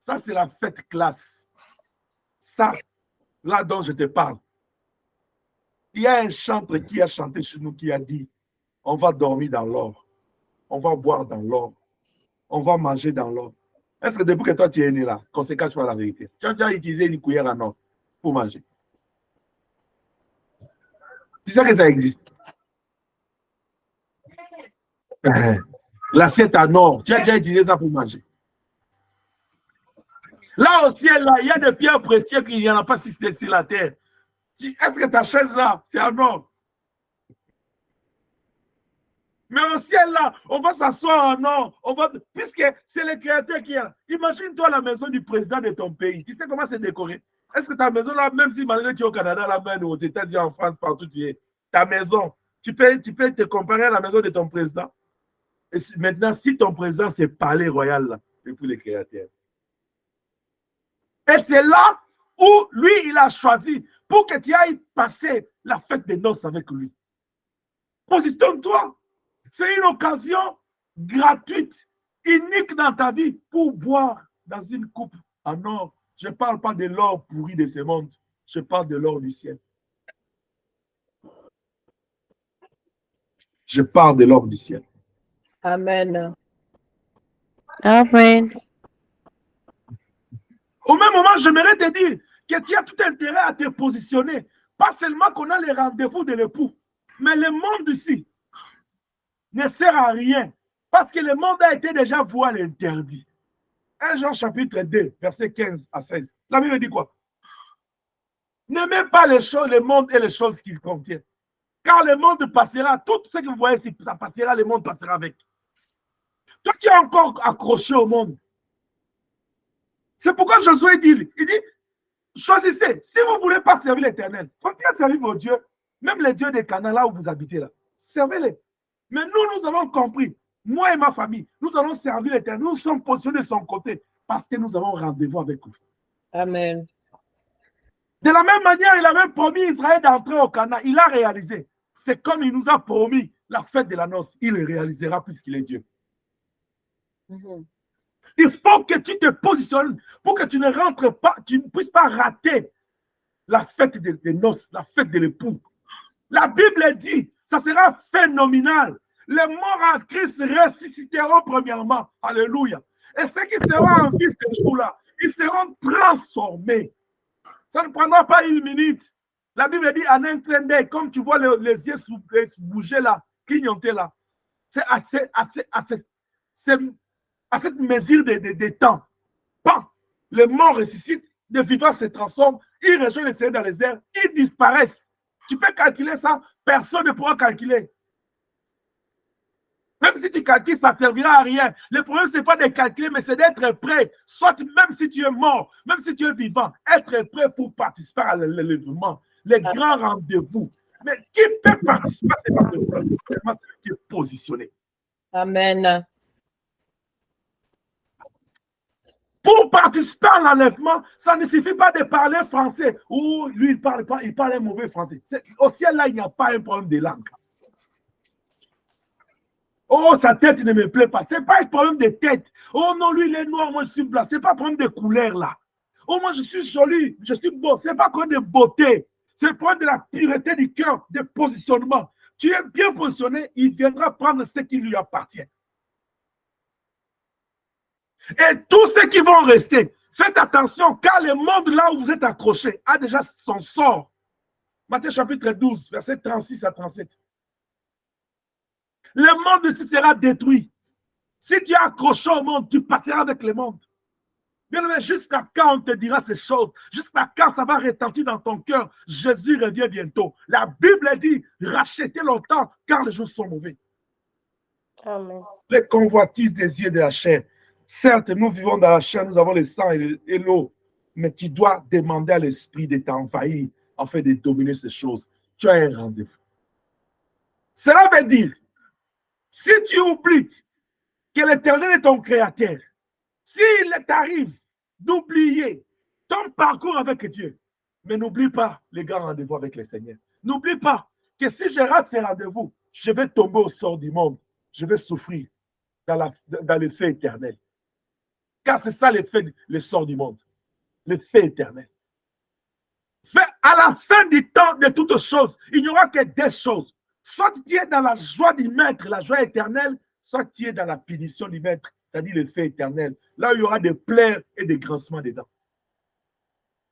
Ça, c'est la fête classe. Ça, là dont je te parle. Il y a un chanteur qui a chanté chez nous qui a dit, on va dormir dans l'or. On va boire dans l'or. On va manger dans l'or. Est-ce que depuis que toi tu es né là, qu'on se cache pas la vérité? Tu as déjà utilisé une cuillère en or pour manger? Tu sais que ça existe? L'assiette en or, tu as déjà utilisé ça pour manger? Là au ciel, là, il y a des pierres précieuses qu'il n'y en a pas si c'est sur la terre. Est-ce que ta chaise là, c'est en or? Mais au ciel là, on va s'asseoir en or. Puisque c'est le créateur qui a. Imagine-toi la maison du président de ton pays. Tu sais comment c'est décoré? Est-ce que ta maison là, même si malgré tu es au Canada, là-bas, aux États-Unis, en France, partout tu es, ta maison, tu peux te comparer à la maison de ton président? Et maintenant, si ton président, c'est palais royal là, depuis le créateur. Et c'est là où lui, il a choisi pour que tu ailles passer la fête des noces avec lui. Positionne-toi. C'est une occasion gratuite, unique dans ta vie pour boire dans une coupe en or. Je ne parle pas de l'or pourri de ce monde. Je parle de l'or du ciel. Je parle de l'or du ciel. Amen. Amen. Au même moment, j'aimerais te dire que tu as tout intérêt à te positionner. Pas seulement qu'on a les rendez-vous de l'époux, mais le monde ici ne sert à rien parce que le monde a été déjà voué à l'interdit. 1 Jean chapitre 2, verset 15 à 16. La Bible dit quoi? N'aimez pas les choses, le monde et les choses qu'il contient. Car le monde passera, tout ce que vous voyez, ça passera, le monde passera avec. Toi qui es encore accroché au monde. C'est pourquoi Josué dit, il dit, choisissez. Si vous ne voulez pas servir l'Éternel, continuez à servir vos dieux, même les dieux des Canaan, là où vous habitez là. Servez-les. Mais nous avons compris, moi et ma famille, nous allons servir l'Éternel. Nous sommes positionnés de son côté parce que nous avons rendez-vous avec lui. Amen. De la même manière, il avait promis Israël d'entrer au Canaan. Il a réalisé. C'est comme il nous a promis la fête de la noce. Il le réalisera puisqu'il est Dieu. Il faut que tu te positionnes pour que tu ne rentres pas, tu ne puisses pas rater la fête des noces, la fête de l'époux. La Bible dit, ça sera phénoménal. Les morts en Christ ressusciteront premièrement. Alléluia. Et ceux qui seront en vie ce jour-là, ils seront transformés. Ça ne prendra pas une minute. La Bible dit en un clin d'œil, comme tu vois les yeux bouger là, clignoter là. C'est à cette mesure de temps. Bon, les morts ressuscitent, les vivants se transforment, ils rejoignent le Seigneur dans les airs, ils disparaissent. Tu peux calculer ça, personne ne pourra calculer. Même si tu calcules, ça ne servira à rien. Le problème, ce n'est pas de calculer, mais c'est d'être prêt. Soit même si tu es mort, même si tu es vivant, être prêt pour participer à l'élèvement, les grands rendez-vous. Mais qui peut participer à ces rendez-vous? C'est celui qui est positionné. Amen. Pour participer à l'enlèvement, ça ne suffit pas de parler français. Ou lui, il parle pas, il parle un mauvais français. Au ciel, là, il n'y a pas un problème de langue. Oh, sa tête ne me plaît pas. Ce n'est pas un problème de tête. Oh non, lui, il est noir, moi, je suis blanc. Ce n'est pas un problème de couleur, là. Oh, moi, je suis joli, je suis beau. Ce n'est pas un problème de beauté. C'est le problème de la pureté du cœur, de positionnement. Tu es bien positionné, il viendra prendre ce qui lui appartient. Et tous ceux qui vont rester, faites attention, car le monde là où vous êtes accrochés a déjà son sort. Matthieu chapitre 12, versets 36 à 37. Le monde ici sera détruit. Si tu es accroché au monde, tu passeras avec le monde. Bien aimé, jusqu'à quand on te dira ces choses? Jusqu'à quand ça va retentir dans ton cœur? Jésus revient bientôt. La Bible dit, rachetez longtemps, car les jours sont mauvais. Amen. Les convoitises des yeux de la chair. Certes, nous vivons dans la chair, nous avons le sang et l'eau, mais tu dois demander à l'esprit de t'envahir afin de dominer ces choses. Tu as un rendez-vous. Cela veut dire, si tu oublies que l'Éternel est ton créateur, s'il t'arrive d'oublier ton parcours avec Dieu, mais n'oublie pas les grands rendez-vous avec le Seigneur. N'oublie pas que si je rate ces rendez-vous, je vais tomber au sort du monde. Je vais souffrir dans le feu éternel. Car c'est ça le sort du monde. Le feu éternel. À la fin du temps de toutes choses, il n'y aura que deux choses. Soit tu es dans la joie du maître, la joie éternelle, soit tu es dans la punition du maître, c'est-à-dire le feu éternel. Là où il y aura des pleurs et des grincements dedans.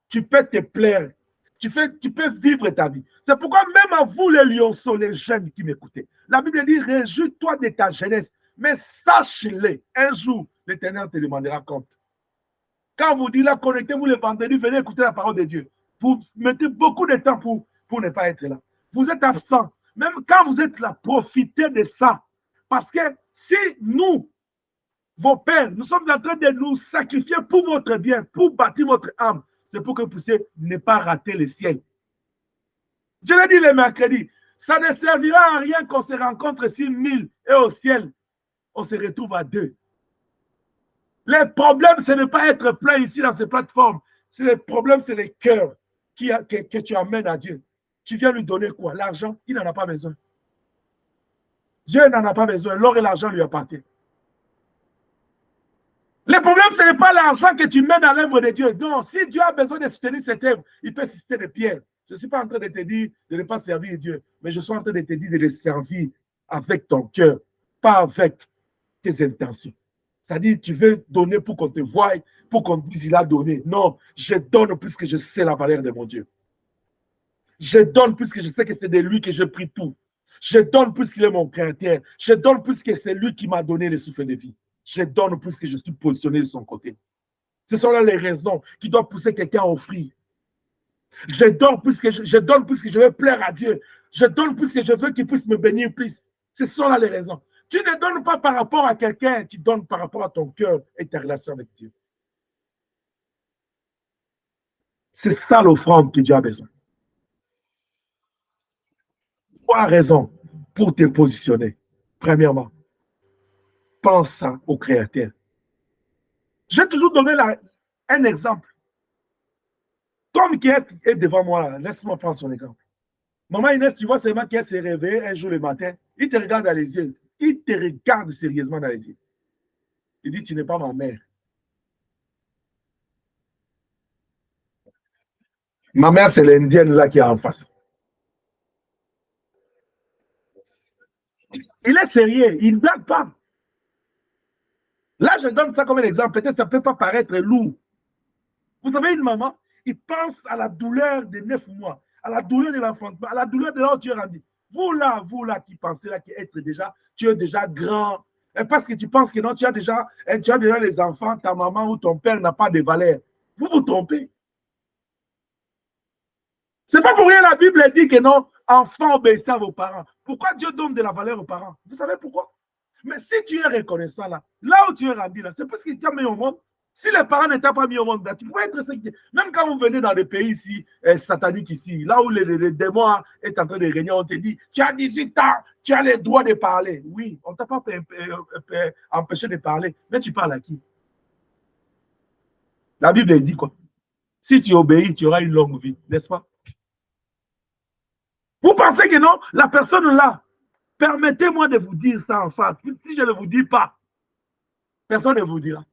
Tu peux te plaire. Tu peux vivre ta vie. C'est pourquoi même à vous les lionceaux, les jeunes qui m'écoutez, la Bible dit, réjouis-toi de ta jeunesse, mais sache-le, un jour, l'Éternel te demandera compte. Quand vous dites là, connectez-vous le vendredi, venez écouter la parole de Dieu. Vous mettez beaucoup de temps pour ne pas être là. Vous êtes absent. Même quand vous êtes là, profitez de ça. Parce que si nous, vos pères, nous sommes en train de nous sacrifier pour votre bien, pour bâtir votre âme, c'est pour que vous puissiez ne pas rater le ciel. Je l'ai dit le mercredi, ça ne servira à rien qu'on se rencontre 6000 et au ciel, on se retrouve à 2. Le problème, ce n'est pas être plein ici dans ces plateformes. Le problème, c'est le cœur que tu amènes à Dieu. Tu viens lui donner quoi? L'argent, il n'en a pas besoin. Dieu n'en a pas besoin. L'or et l'argent lui appartiennent. Le problème, ce n'est pas l'argent que tu mets dans l'œuvre de Dieu. Non, si Dieu a besoin de soutenir cette œuvre, il peut susciter des pierres. Je ne suis pas en train de te dire de ne pas servir Dieu, mais je suis en train de te dire de le servir avec ton cœur, pas avec tes intentions. C'est-à-dire, tu veux donner pour qu'on te voie, pour qu'on te dise il a donné. Non, je donne puisque je sais la valeur de mon Dieu. Je donne puisque je sais que c'est de lui que je prie tout. Je donne puisqu'il est mon créateur. Je donne puisque c'est lui qui m'a donné le souffle de vie. Je donne puisque je suis positionné de son côté. Ce sont là les raisons qui doivent pousser quelqu'un à offrir. Je donne puisque je veux plaire à Dieu. Je donne puisque je veux qu'il puisse me bénir plus. Ce sont là les raisons. Tu ne donnes pas par rapport à quelqu'un, tu donnes par rapport à ton cœur et ta relation avec Dieu. C'est ça l'offrande que Dieu a besoin. 3 raisons pour te positionner. Premièrement, pense au Créateur. J'ai toujours donné un exemple. Tom qui est devant moi, laisse-moi prendre son exemple. Maman Inès, tu vois seulement qu'elle s'est réveillée un jour le matin, il te regarde dans les yeux. Il te regarde sérieusement dans les yeux. Il dit, tu n'es pas ma mère, Ma mère, c'est l'indienne là qui est en face. Il est sérieux, il ne blague pas. Là, je donne ça comme un exemple. Peut-être que ça ne peut pas paraître lourd. Vous avez une maman, il pense à la douleur de 9 mois, à la douleur de l'enfantement, à la douleur de là où tu es rendu. Vous là, qui pensez là, qui êtes déjà, tu es déjà grand, et parce que tu penses que non, tu as déjà les enfants, ta maman ou ton père n'a pas de valeur. Vous vous trompez. C'est pas pour rien la Bible dit que non, enfants obéissez à vos parents. Pourquoi Dieu donne de la valeur aux parents? Vous savez pourquoi? Mais si tu es reconnaissant là, là où tu es rendu là, c'est parce qu'il t'a mis au monde. Si les parents n'étaient pas mis au monde, tu pourrais être secté. Même quand vous venez dans des pays ici, sataniques ici, là où les démons est en train de régner, on te dit, tu as 18 ans, tu as le droit de parler. Oui, on ne t'a pas empêché de parler, mais tu parles à qui? La Bible dit quoi? Si tu obéis, tu auras une longue vie, n'est-ce pas? Vous pensez que non, la personne là, permettez-moi de vous dire ça en face. Si je ne vous dis pas, personne ne vous dira.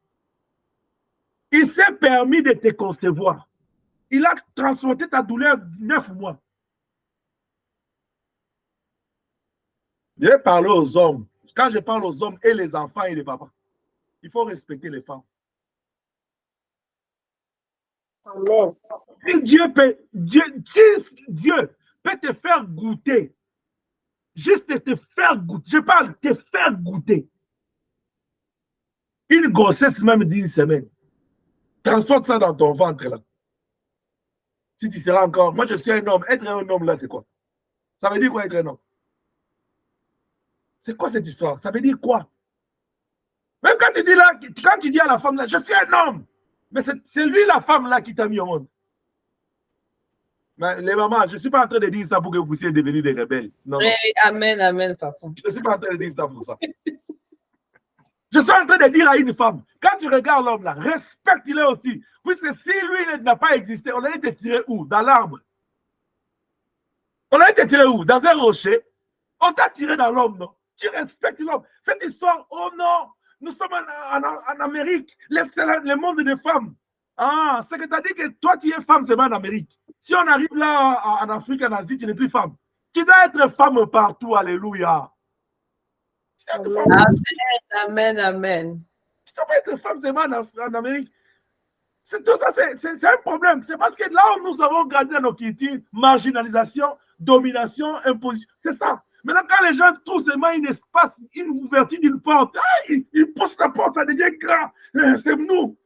Il s'est permis de te concevoir. Il a transporté ta douleur 9 mois. Je vais parler aux hommes. Quand je parle aux hommes et les enfants et les papas, il faut respecter les femmes. Amen. Si Dieu peut te faire goûter, juste te faire goûter, je parle, te faire goûter une grossesse même d'une semaine. Transporte ça dans ton ventre là. Si tu seras encore, moi je suis un homme, être un homme là c'est quoi? Ça veut dire quoi être un homme? C'est quoi cette histoire? Ça veut dire quoi? Même quand tu dis là, quand tu dis à la femme là, je suis un homme, mais c'est lui la femme là qui t'a mis au monde. Mais les mamans, je ne suis pas en train de dire ça pour que vous puissiez devenir des rebelles. Non, non. Amen, amen, papa. Je ne suis pas en train de dire ça pour ça. Je suis en train de dire à une femme, quand tu regardes l'homme là, respecte-le aussi. Puisque si lui n'a pas existé, on a été tiré où? Dans l'arbre. On a été tiré où? Dans un rocher. On t'a tiré dans l'homme, non? Tu respectes l'homme. Cette histoire, oh non, nous sommes en Amérique, le monde des femmes. Ah, c'est que tu as dit que toi, tu es femme seulement en Amérique. Si on arrive là en Afrique, en Asie, tu n'es plus femme. Tu dois être femme partout, alléluia. Amen, amen, amen. Tu dois être femme seulement en Amérique. C'est tout ça, c'est un problème. C'est parce que là où nous avons grandi dans nos cultures, marginalisation, domination, imposition, c'est ça. Maintenant, quand les gens trouvent seulement un espace, une ouverture d'une porte, ils poussent la porte, ça devient grand. C'est nous.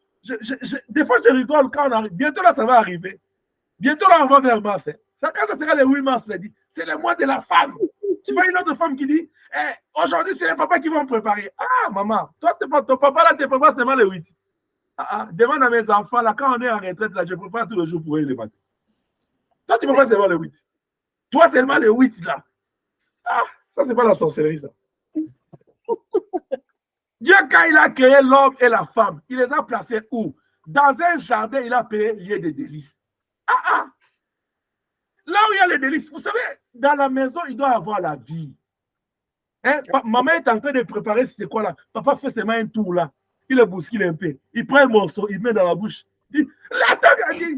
Des fois, je rigole quand on arrive. Bientôt, là, ça va arriver. Bientôt, là, on va vers mars. Ça, quand ça sera le 8 mars, c'est le mois de la femme. Tu vois une autre femme qui dit, aujourd'hui, c'est les papas qui vont me préparer. Ah, maman, toi, ton papa, là, tes papas, seulement le 8. Demande à mes enfants, là, quand on est en retraite, là, je prépare tous les jours pour eux le matin. Toi, tu prépares seulement le 8. Toi, seulement le 8, là. Ah, ça, c'est pas la sorcellerie, ça. Dieu, quand il a créé l'homme et la femme, il les a placés où? Dans un jardin, il a appelé lieu de délices. Là où il y a les délices, vous savez, dans la maison, il doit y avoir la vie. Hein? Maman est en train de préparer, c'est quoi là? Papa fait seulement un tour là. Il le bouscule un peu. Il prend un morceau, il met dans la bouche. Il dit,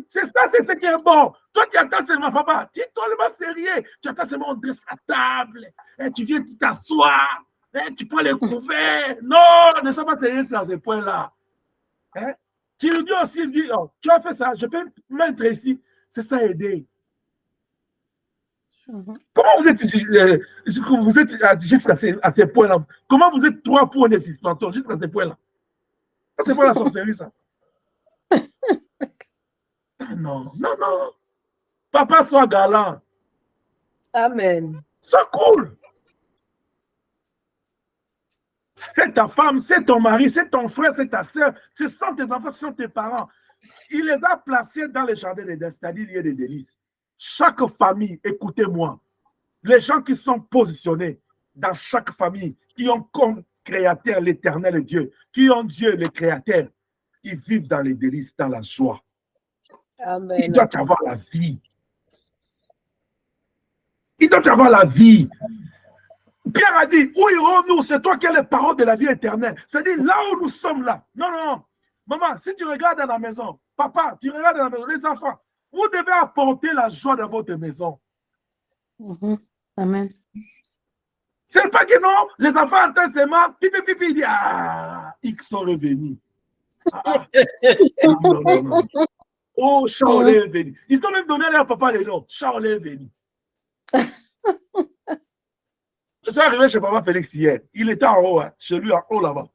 c'est ça, c'est ce qui est bon. Toi, tu attends seulement, papa. Tu es totalement sérieux. Tu attends seulement, on dresse la table. Et tu viens t'asseoir. Tu prends les couverts. Non, ne sois pas sérieux à ce point-là. Hein? Tu lui dis aussi, oh, tu as fait ça, je peux mettre ici. C'est ça, aider. Comment vous êtes jusqu'à ce point-là? Comment vous êtes 3 points de suspension jusqu'à ce point-là? C'est pas la sorcellerie, ça. Non, non, non. Papa, sois galant. Amen. Sois cool. C'est ta femme, c'est ton mari, c'est ton frère, c'est ta soeur. Ce sont tes enfants, ce sont tes parents. Il les a placés dans les jardins d'Éden, c'est-à-dire lieu des délices. Chaque famille, écoutez-moi, les gens qui sont positionnés dans chaque famille, qui ont comme créateur l'éternel Dieu, qui ont Dieu le créateur, ils vivent dans les délices, dans la joie. Amen. Il doit avoir la vie. Il doit avoir la vie. Pierre a dit, où irons-nous? C'est toi qui as les paroles de la vie éternelle. C'est-à-dire, là où nous sommes là. Non, non, non. Maman, si tu regardes dans la maison, papa, tu regardes dans la maison, les enfants, Vous devez apporter la joie dans votre maison. Amen. C'est pas que non, les enfants entendent seulement, pipi, pipi, ils disent, ah, X sont revenus. Ah, non, non, non. Oh, Charles est venu. Ils ont même donné à leur papa les noms. Charles est venu. Je suis arrivé chez papa Félix hier. Il était en haut, hein, chez lui, en haut là-bas.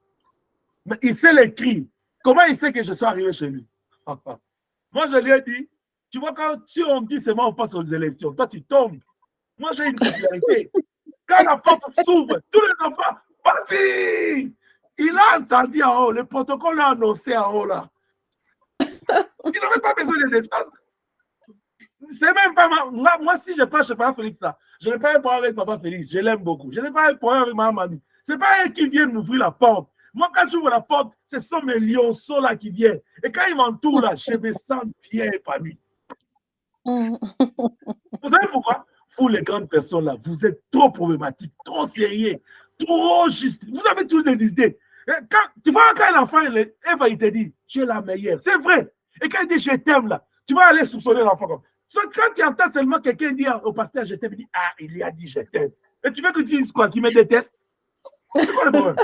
Mais il sait les cris. Comment il sait que je suis arrivé chez lui? Moi, je lui ai dit, tu vois, quand on me dit c'est moi, on passe aux élections, toi, tu tombes. Moi, j'ai une popularité. Quand la porte s'ouvre, tous les enfants, vas-y! Il a entendu en haut, le protocole l'a annoncé en haut là. Il n'avait pas besoin de descendre. C'est même pas moi, si je passe chez papa Félix là, je n'ai pas un problème avec papa Félix, je l'aime beaucoup. Je n'ai pas un problème avec ma mamie. Ce n'est pas eux qui viennent m'ouvrir la porte. Moi, quand j'ouvre la porte, ce sont mes lionceaux là qui viennent. Et quand ils m'entourent là, je me sens bien épanoui. Vous savez pourquoi? Vous, les grandes personnes là, vous êtes trop problématiques, trop sérieux, trop juste. Vous avez tous des idées. Tu vois, quand l'enfant, elle va te dire, tu es la meilleure. C'est vrai. Et quand il dit, je t'aime là, tu vas aller soupçonner l'enfant comme ça. Quand tu entends seulement quelqu'un dire au pasteur, je t'aime, il dit, ah, il a dit, je t'aime. Et tu veux que tu dises quoi? Qu'il me déteste? C'est quoi le problème?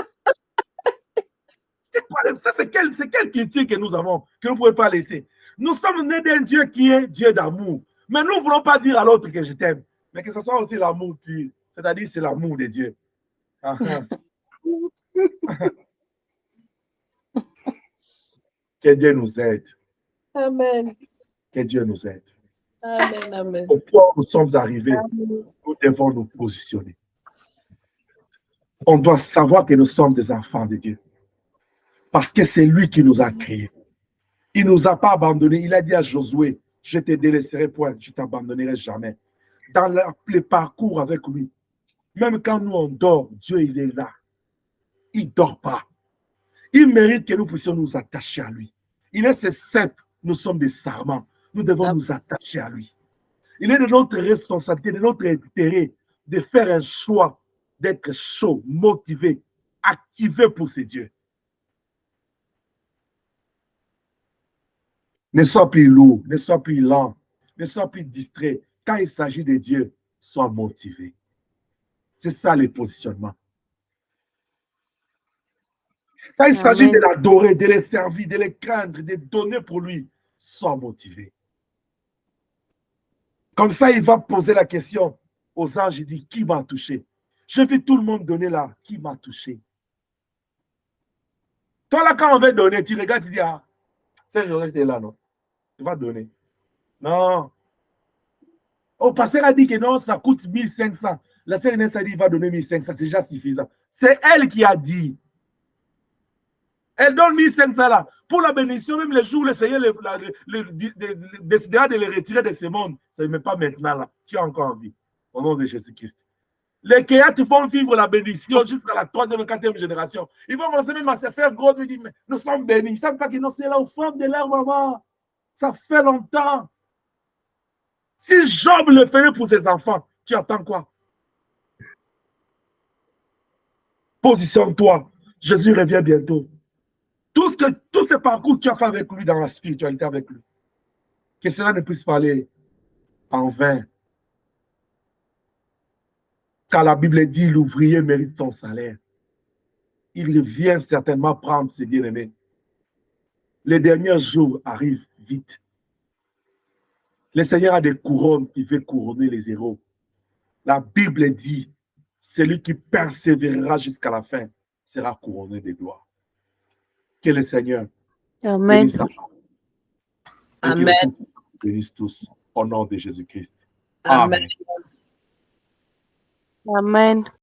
C'est quoi ça? C'est quelle critique que nous avons, que nous ne pouvons pas laisser? Nous sommes nés d'un Dieu qui est Dieu d'amour. Mais nous ne voulons pas dire à l'autre que je t'aime. Mais que ce soit aussi l'amour pur. C'est-à-dire, c'est l'amour de Dieu. Que Dieu nous aide. Amen. Que Dieu nous aide. Amen, amen. Au point où nous sommes arrivés, nous devons nous positionner. On doit savoir que nous sommes des enfants de Dieu. Parce que c'est lui qui nous a créés. Il ne nous a pas abandonnés. Il a dit à Josué, je ne te délaisserai point, je ne t'abandonnerai jamais. Dans les parcours avec lui, même quand nous on dort, Dieu il est là. Il ne dort pas. Il mérite que nous puissions nous attacher à lui. Il est ce sceptre, nous sommes des serments. Nous devons nous attacher à lui. Il est de notre responsabilité, de notre intérêt de faire un choix, d'être chaud, motivé, activé pour ces dieux. Ne sois plus lourd, ne sois plus lent, ne sois plus distrait. Quand il s'agit de Dieu, sois motivé. C'est ça le positionnement. Quand il s'agit de l'adorer, de le servir, de le craindre, de donner pour lui, sois motivé. Comme ça, il va poser la question aux anges, il dit, qui m'a touché? Je vais tout le monde donner là, qui m'a touché? Toi là, quand on va donner, tu regardes, tu dis, ah, c'est Joseph qui est là, non? Tu vas donner. Non. Oh, pasteur a dit que non, ça coûte 1500. La sœur Inès a dit, il va donner 1500, c'est déjà suffisant. C'est elle qui a dit. Elle donne 1500 là. Pour la bénédiction, même les jours où le Seigneur décidera de les retirer de ce monde, ça ne met pas maintenant là. Tu as encore envie. Au nom de Jésus-Christ. Les Kéats font vivre la bénédiction jusqu'à la 3e et 4e génération. Ils vont commencer même à se faire gros. Ils disent, mais nous sommes bénis. Ils ne savent pas que c'est l'offrande de leur maman. Ça fait longtemps. Si Job le faisait pour ses enfants, tu attends quoi? Positionne-toi. Jésus revient bientôt. Tout ce parcours que tu as fait avec lui dans la spiritualité avec lui, que cela ne puisse pas aller en vain. Car la Bible dit l'ouvrier mérite son salaire. Il vient certainement prendre ses bien-aimés. Les derniers jours arrivent vite. Le Seigneur a des couronnes qui veut couronner les héros. La Bible dit, celui qui persévérera jusqu'à la fin sera couronné de gloire. Que le Seigneur bénisse Amen. bénisse tous au nom de Jésus-Christ. Amen. Amen. Amen.